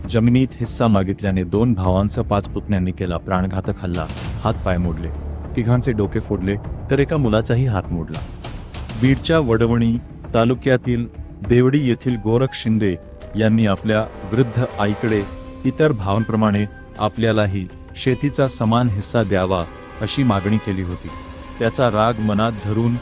जमिनीत हिस्सा मागितल्याने दोन भावांचा 5 पुतण्यांनी केला प्राणघातक हल्ला, हात-पाय मोडले, तिघांचे डोके फोडले तर एका मुलाचाही हात मोडला। बीडच्या वडवणी तालुक्यातील देवडी येथील गोरख शिंदे यांनी आपल्या वृद्ध आईकडे इतर भावांप्रमाणे आपल्यालाही शेतीचा समान हिस्सा द्यावा अशी मागणी केली होती। त्याचा राग मनात धरून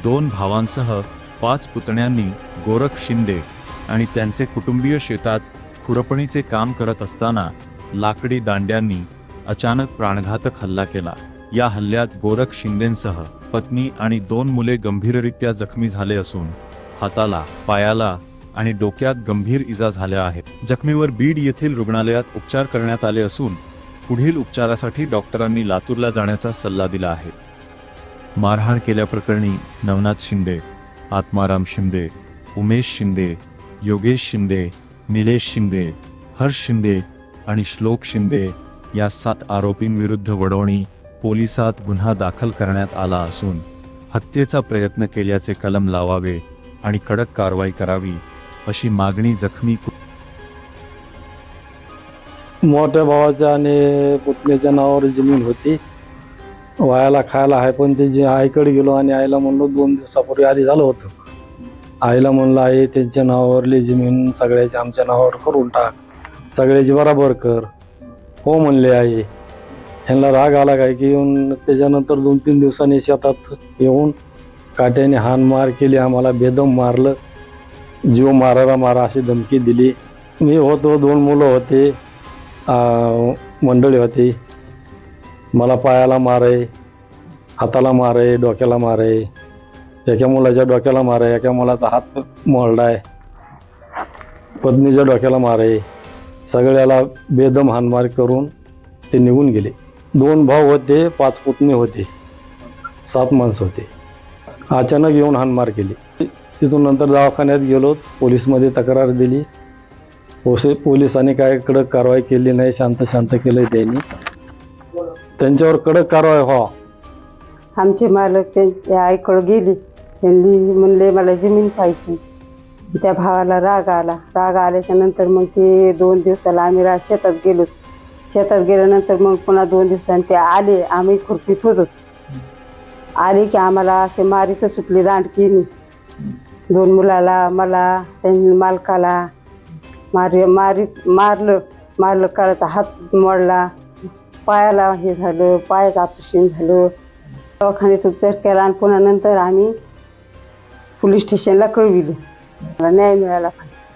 दोन भावांसह 5 पुतण्यांनी गोरख शिंदे आणि त्यांचे कुटुंबीय शेतात खुरपणीचे काम करत असताना लाकडी दांड्यांनी अचानक प्राणघातक हल्ला केला। या हल्ल्यात गोरख शिंदेंसह पत्नी आणि 2 मुले गंभीररित्या जखमी झाले असून हाताला, पायाला आणि डोक्यात गंभीर इजा झाल्या आहेत। जखमीवर बीड येथील रुग्णालयात उपचार करण्यात आले असून पुढील उपचारासाठी डॉक्टरांनी लातूरला जाण्याचा सल्ला दिला आहे। मारहाण केल्याप्रकरणी नवनाथ शिंदे, आत्माराम शिंदे, उमेश शिंदे, योगेश शिंदे, निलेश शिंदे, हर्ष शिंदे आणि श्लोक शिंदे या 7 आरोपींविरुद्ध वडवणी पोलिसात गुन्हा दाखल करण्यात आला असून हत्येचा प्रयत्न केल्याचे कलम लावावे आणि कडक कारवाई करावी अशी मागणी जखमी मोठ्या भावाच्या आणि पुतण्याच्या नावावर जमीन होती, वायाला खायला आहे। पण ते जे आईकडे गेलो आणि आईला म्हणलो 2 दिवसापूर्वी आधी झालं होतं, आईला म्हणलं आई त्यांच्या नावावरली जमीन सगळ्याची आमच्या नावावर करून टाक, सगळ्याची बराबर कर। हो म्हणले आई। ह्यांना राग आला काय की येऊन त्याच्यानंतर 2-3 दिवसांनी शेतात येऊन काट्याने हाणमार केली, आम्हाला बेदम मारलं, जीव मारायला मारा अशी धमकी दिली। मी होतो, 2 मुलं होते, मंडळी होती, मला पायाला मारे, हाताला मारे, डोक्याला मारे, एका मुलाच्या डोक्याला मारे, एका मुलाचा हात मोडलाय, पत्नीच्या डोक्याला मारे, सगळ्याला बेदम हाणमार करून ते निघून गेले। 2 भाऊ होते, 5 पुतणी होते, 7 माणसं होते। अचानक येऊन हाणमार केली। तिथून नंतर दवाखान्यात गेलो, पोलीसमध्ये तक्रार दिली, पोलिसांनी काय कडक कारवाई केली नाही, शांत केलं त्यांनी। त्यांच्यावर कडक कारवाई व्हावा। आमचे मालक त्यांच्या आईकडे गेले, त्यांनी म्हणले मला जमीन पाहिजे। त्या भावाला राग आल्याच्या नंतर मग ते 2 दिवसाला आम्ही शेतात गेलो। शेतात गेल्यानंतर मग पुन्हा 2 दिवसांनी ते आले, आम्ही खुरपीत होतो, आले की आम्हाला असे मारीत सुटली दांडकीनी। 2 मुलाला, मला, त्यांनी मालकाला मारलं, करायचा हात मोडला, पायाला हे झालं, पायाचं ऑपरेशन झालं, दवाखान्यात उपचार केला आणि पुन्हा नंतर आम्ही पोलीस स्टेशनला कळविलं। मला न्याय मिळाला पाहिजे।